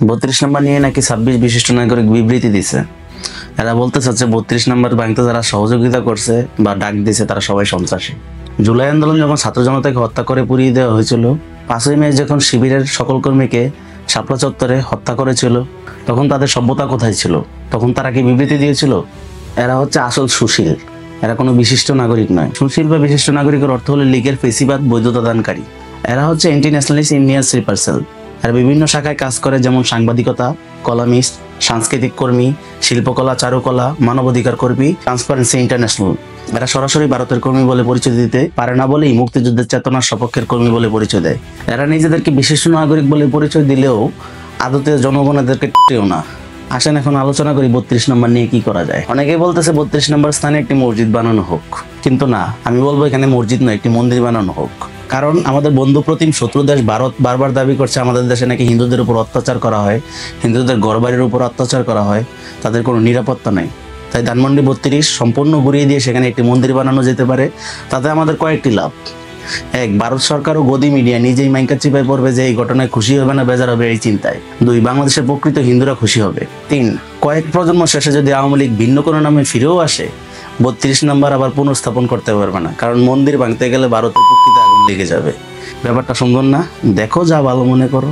32 নম্বর নিয়ে নাকি 26 বিশিষ্ট নাগরিক বিবৃতি দিছে। এরা বলতে চাচ্ছে 32 নম্বর ভাঙতে যারা সহযোগিতা করছে বা ডাক দিয়েছে তারা সবাই সন্ত্রাসী। জুলাই আন্দোলন যখন ছাত্র জনতাকে হত্যা করে পুড়িয়ে দেওয়া হয়েছিল, 5ই মে যখন শিবিরের সকল কর্মীকে শাপলা চত্বরে হত্যা করেছিল, তখন তাদের সভ্যতা কোথায় ছিল? তখন তারা কি বিবৃতি দিয়েছিল? এরা হচ্ছে আসল সুশীল, এরা কোনো বিশিষ্ট নাগরিক নয়। সুশীল বা বিশিষ্ট নাগরিকের অর্থ হলো লীগের ফেসিবাদ বৈধতা দানকারী। এরা হচ্ছে ইন্টারন্যাশনালিস্ট ইন্ডিয়ান স্লিপার সেল। এরা বিভিন্ন শাখায় কাজ করে, যেমন সাংবাদিকতা, কলামিস্ট, সাংস্কৃতিক কর্মী, শিল্পকলা, চারুকলা, মানবাধিকার কর্মী, ট্রান্সপারেন্সি ইন্টারন্যাশনাল। এরা সরাসরি ভারতের কর্মী বলে পরিচয় দিতে পারে না বলেই মুক্তিযুদ্ধের চেতনার সপক্ষের কর্মী বলে পরিচয় দেয়। এরা নিজেদেরকে বিশিষ্ট নাগরিক বলে পরিচয় দিলেও আদতে জনগণ এদেরকে টেও না। আসেন এখন আলোচনা করি 32 নম্বর নিয়ে কি করা যায়। অনেকেই বলতেছে 32 নম্বর স্থানে একটি মসজিদ বানানো হোক, কিন্তু না, আমি বলবো এখানে মসজিদ নয়, একটি মন্দির বানানো হোক। কারণ আমাদের বন্ধু প্রতিম শত্রু দেশ ভারত বারবার দাবি করছে আমাদের দেশে নাকি হিন্দুদের উপর অত্যাচার করা হয়, হিন্দুদের ঘরবাড়ির উপর অত্যাচার করা হয়, তাদের কোনো নিরাপত্তা নেই। তাই ধানমন্ডি 32 সম্পূর্ণ ঘুরিয়ে দিয়ে সেখানে একটি মন্দির বানানো যেতে পারে। তাতে আমাদের কয়েকটি লাভ। 1, ভারত সরকার ও গদি মিডিয়া নিজেই মাইকা চিপায় পড়বে যে এই ঘটনায় খুশি হবে না বেজার হবে এই চিন্তায়। 2, বাংলাদেশের প্রকৃত হিন্দুরা খুশি হবে। 3, কয়েক প্রজন্ম শেষে যদি আওয়ামী লীগ ভিন্ন কোনো নামে ফিরেও আসে, 32 নম্বর আবার পুনঃস্থাপন করতে পারবে না, কারণ মন্দির ভাঙতে গেলে ভারতের প্রকৃতি আগুন লেগে যাবে। ব্যাপারটা সুন্দর না? দেখো, যা ভালো মনে করো।